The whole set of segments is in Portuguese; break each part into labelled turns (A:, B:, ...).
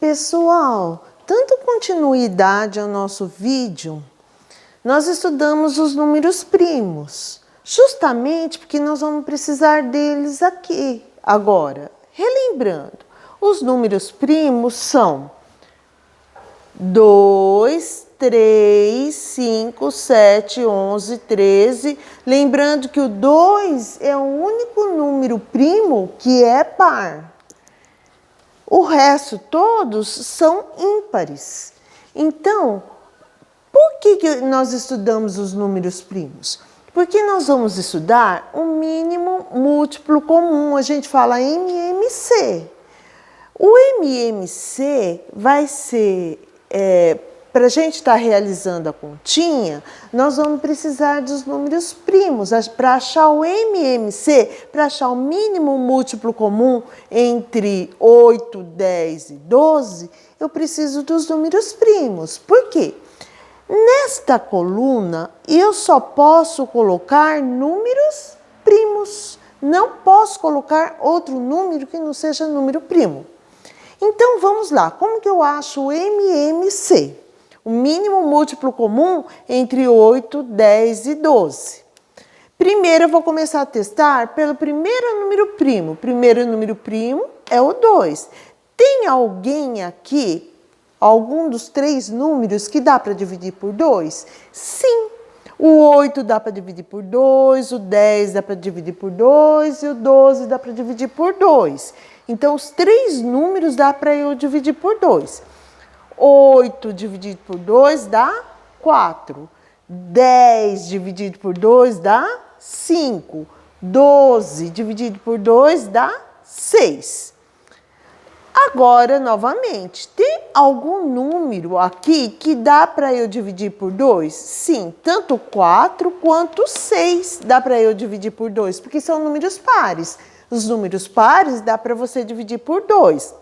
A: Pessoal, dando continuidade ao nosso vídeo, nós estudamos os números primos, justamente porque nós vamos precisar deles aqui agora. Relembrando, os números primos são 2, 3, 5, 7, 11, 13. Lembrando que o 2 é o único número primo que é par. O resto todos são ímpares. Então, por que nós estudamos os números primos? Porque nós vamos estudar o mínimo múltiplo comum, a gente fala MMC. O MMC vai ser, para a gente estar realizando a continha, nós vamos precisar dos números primos. Para achar o MMC, para achar o mínimo múltiplo comum entre 8, 10 e 12, eu preciso dos números primos. Por quê? Nesta coluna, eu só posso colocar números primos. Não posso colocar outro número que não seja número primo. Então, vamos lá. Como que eu acho o MMC? O mínimo múltiplo comum entre 8, 10 e 12. Primeiro, eu vou começar a testar pelo primeiro número primo. O primeiro número primo é o 2. Tem alguém aqui, algum dos 3 números que dá para dividir por 2? Sim. O 8 dá para dividir por 2, o 10 dá para dividir por 2 e o 12 dá para dividir por 2. Então, os 3 números dá para eu dividir por 2. 8 dividido por 2 dá 4. 10 dividido por 2 dá 5. 12 dividido por 2 dá 6. Agora, novamente, tem algum número aqui que dá para eu dividir por 2? Sim, tanto 4 quanto 6 dá para eu dividir por 2, porque são números pares. Os números pares dá para você dividir por 2.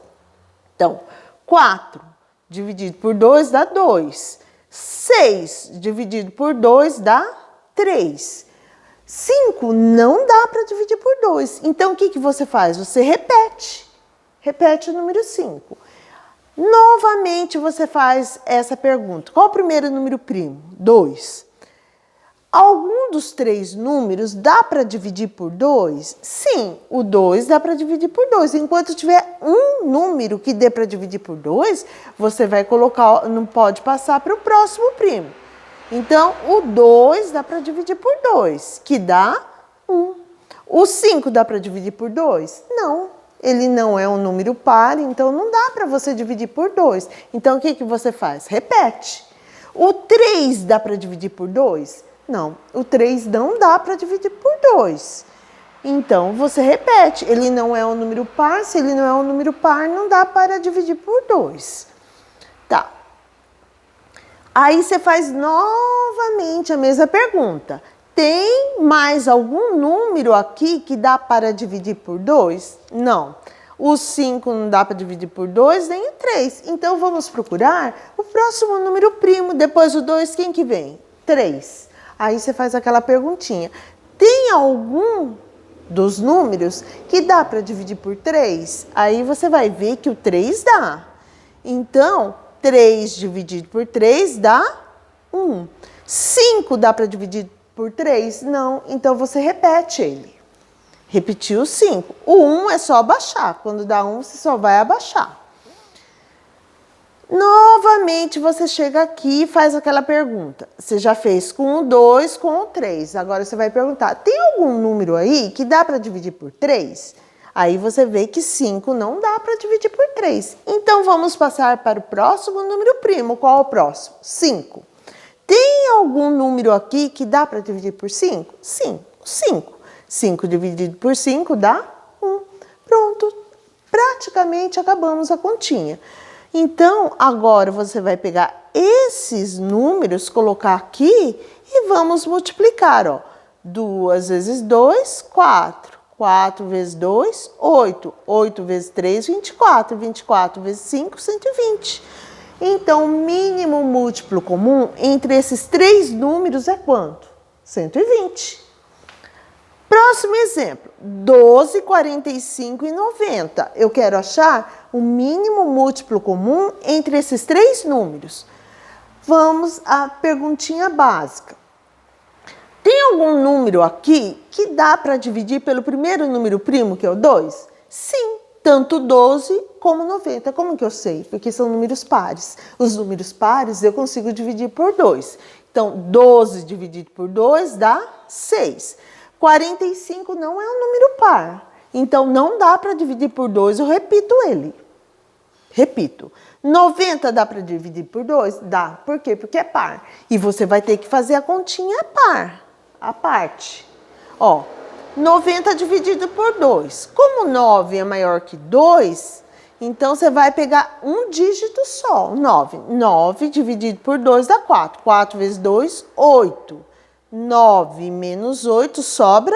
A: Então, 4 dividido por 2 dá 2. 6 dividido por 2 dá 3. 5 não dá para dividir por 2. Então, o que você faz? Você repete. Repete o número 5. Novamente, você faz essa pergunta. Qual o primeiro número primo? 2. Algum dos 3 números dá para dividir por 2? Sim, o 2 dá para dividir por 2. Enquanto tiver um número que dê para dividir por 2, você vai colocar, não pode passar para o próximo primo. Então, o 2 dá para dividir por 2, que dá 1. O 5 dá para dividir por 2? Não. Ele não é um número par, então não dá para você dividir por 2. Então, o que você faz? Repete. O 3 dá para dividir por 2? Não, o 3 não dá para dividir por 2. Então, você repete. Ele não é um número par, se ele não é um número par, não dá para dividir por 2. Tá. Aí, você faz novamente a mesma pergunta. Tem mais algum número aqui que dá para dividir por 2? Não. O 5 não dá para dividir por 2, nem o 3. Então, vamos procurar o próximo número primo. Depois do 2, quem que vem? 3. Aí, você faz aquela perguntinha. Tem algum dos números que dá para dividir por 3? Aí, você vai ver que o 3 dá. Então, 3 dividido por 3 dá 1. 5 dá para dividir por 3? Não. Então, você repete ele. Repetiu o 5. O 1 é só abaixar. Quando dá 1, você só vai abaixar. Novamente, você chega aqui e faz aquela pergunta. Você já fez com o 2, com o 3. Agora, você vai perguntar, tem algum número aí que dá para dividir por 3? Aí, você vê que 5 não dá para dividir por 3. Então, vamos passar para o próximo número primo. Qual é o próximo? 5. Tem algum número aqui que dá para dividir por 5? Sim, 5. 5 dividido por 5 dá 1. Pronto, praticamente acabamos a continha. Então, agora você vai pegar esses números, colocar aqui e vamos multiplicar. Ó. 2 vezes 2, 4. 4 vezes 2, 8. 8 vezes 3, 24. 24 vezes 5, 120. Então, o mínimo múltiplo comum entre esses 3 números é quanto? 120. Próximo exemplo, 12, 45 e 90. Eu quero achar o mínimo múltiplo comum entre esses três números. Vamos à perguntinha básica. Tem algum número aqui que dá para dividir pelo primeiro número primo, que é o 2? Sim, tanto 12 como 90. Como que eu sei? Porque são números pares. Os números pares eu consigo dividir por 2. Então, 12 dividido por 2 dá 6. 45 não é um número par. Então, não dá para dividir por 2, eu repito ele. Repito. 90 dá para dividir por 2? Dá. Por quê? Porque é par. E você vai ter que fazer a continha par, a parte. Ó, 90 dividido por 2. Como 9 é maior que 2, então você vai pegar um dígito só, 9. 9 dividido por 2 dá 4. 4 vezes 2, 8. 9 menos 8 sobra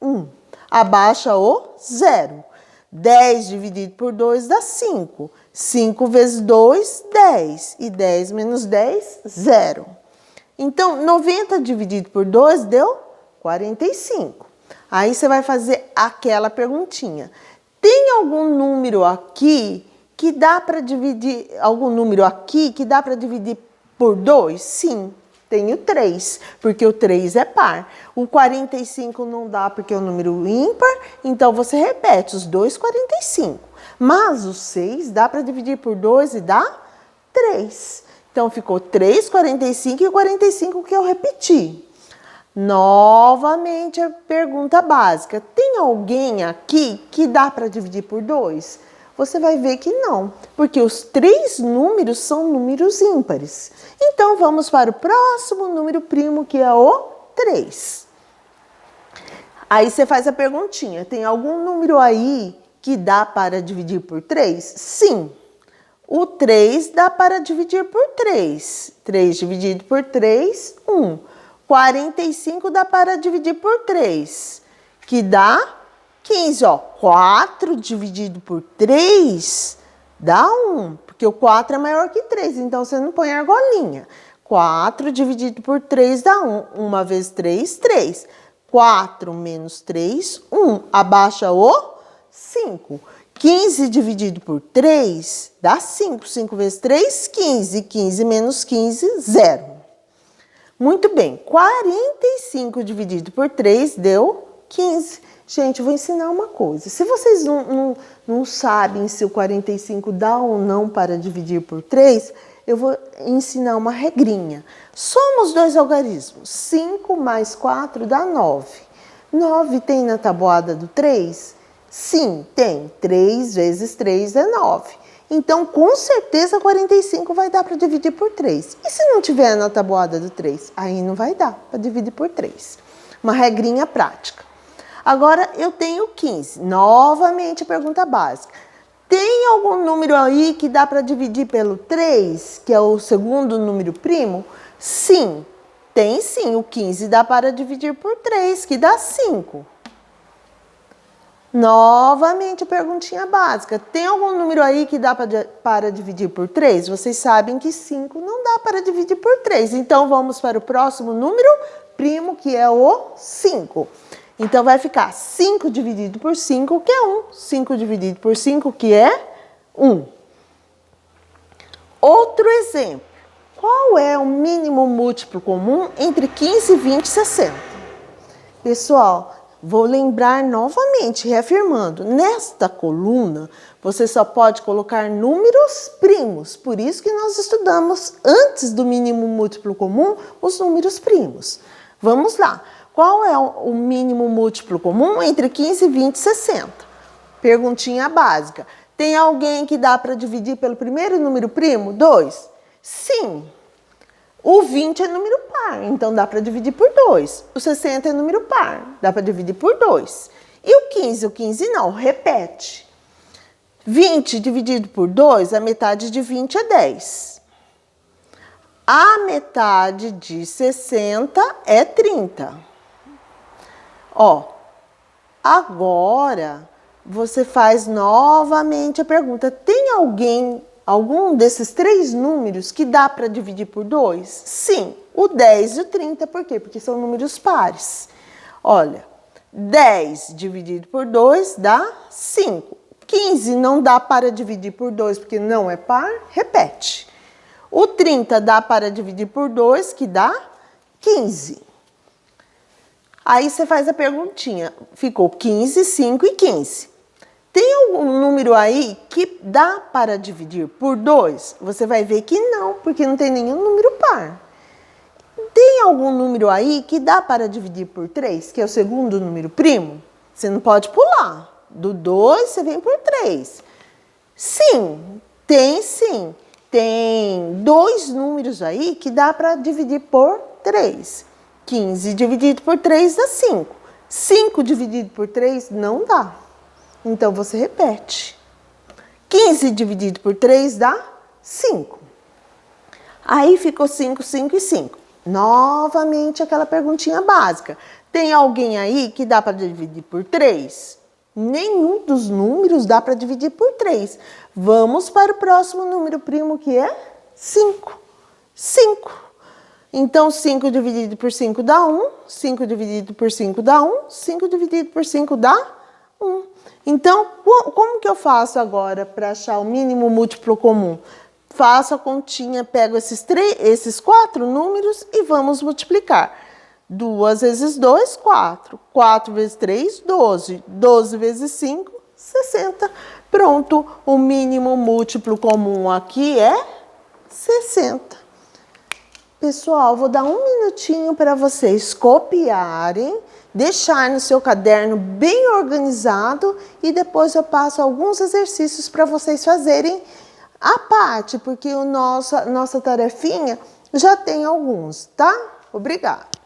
A: 1. Abaixa o 0. 10 dividido por 2 dá 5. 5 vezes 2, 10. E 10 menos 10, 0. Então, 90 dividido por 2 deu 45. Aí você vai fazer aquela perguntinha. Tem algum número aqui que dá para dividir, por 2? Sim, tem o 3, porque o 3 é par. O 45 não dá porque é um número ímpar, então você repete os dois 45. Mas o 6 dá para dividir por 2 e dá 3. Então, ficou 3, 45 e o 45 que eu repeti. Novamente, a pergunta básica. Tem alguém aqui que dá para dividir por 2? Você vai ver que não, porque os três números são números ímpares. Então, vamos para o próximo número primo, que é o 3. Aí você faz a perguntinha. Tem algum número aí que dá para dividir por 3? Sim. O 3 dá para dividir por 3. 3 dividido por 3, 1. 45 dá para dividir por 3, que dá 15. Ó, 4 dividido por 3 dá 1, porque o 4 é maior que 3, então você não põe argolinha. 4 dividido por 3 dá 1. 1 vezes 3, 3. 4 menos 3, 1. Abaixa o 5. 15 dividido por 3 dá 5. 5 vezes 3, 15. 15 menos 15, 0. Muito bem. 45 dividido por 3 deu 15. Gente, eu vou ensinar uma coisa. Se vocês não sabem se o 45 dá ou não para dividir por 3, eu vou ensinar uma regrinha. Somos dois algarismos. 5 mais 4 dá 9. 9 tem na tabuada do 3? Sim, tem. 3 vezes 3 é 9. Então, com certeza, 45 vai dar para dividir por 3. E se não tiver na tabuada do 3? Aí não vai dar para dividir por 3. Uma regrinha prática. Agora, eu tenho 15. Novamente, a pergunta básica. Tem algum número aí que dá para dividir pelo 3, que é o segundo número primo? Sim, tem sim. O 15 dá para dividir por 3, que dá 5. Novamente, a perguntinha básica. Tem algum número aí que dá para dividir por 3? Vocês sabem que 5 não dá para dividir por 3. Então, vamos para o próximo número primo, que é o 5. Então, vai ficar 5 dividido por 5, que é 1. 5 dividido por 5, que é 1. Outro exemplo. Qual é o mínimo múltiplo comum entre 15, 20 e 60? Pessoal, vou lembrar novamente, reafirmando, nesta coluna você só pode colocar números primos, por isso que nós estudamos antes do mínimo múltiplo comum os números primos. Vamos lá, qual é o mínimo múltiplo comum entre 15, 20 e 60? Perguntinha básica, tem alguém que dá para dividir pelo primeiro número primo? 2? Sim. O 20 é número par, então dá para dividir por 2. O 60 é número par, dá para dividir por 2. E o 15? O 15 não, repete. 20 dividido por 2, a metade de 20 é 10. A metade de 60 é 30. Ó, agora você faz novamente a pergunta. Tem algum desses três números que dá para dividir por 2? Sim, o 10 e o 30. Por quê? Porque são números pares. Olha, 10 dividido por 2 dá 5. 15 não dá para dividir por 2 porque não é par, repete. O 30 dá para dividir por 2, que dá 15. Aí você faz a perguntinha, ficou 15, 5 e 15. Tem algum número aí que dá para dividir por 2? Você vai ver que não, porque não tem nenhum número par. Tem algum número aí que dá para dividir por 3, que é o segundo número primo? Você não pode pular. Do 2 você vem por 3. Sim. Tem dois números aí que dá para dividir por 3. 15 dividido por 3 dá 5. 5 dividido por 3 não dá. Então, você repete. 15 dividido por 3 dá 5. Aí ficou 5, 5 e 5. Novamente, aquela perguntinha básica. Tem alguém aí que dá para dividir por 3? Nenhum dos números dá para dividir por 3. Vamos para o próximo número primo, que é 5. 5. Então, 5 dividido por 5 dá 1. 5 dividido por 5 dá 1. 5 dividido por 5 dá 1. Então, como que eu faço agora para achar o mínimo múltiplo comum? Faço a continha, pego esses 4 números e vamos multiplicar. 2 vezes 2, 4. 4 vezes 3, 12. 12 vezes 5, 60. Pronto, o mínimo múltiplo comum aqui é 60. Pessoal, vou dar um minutinho para vocês copiarem, deixar no seu caderno bem organizado e depois eu passo alguns exercícios para vocês fazerem à parte, porque nossa tarefinha já tem alguns, tá? Obrigada.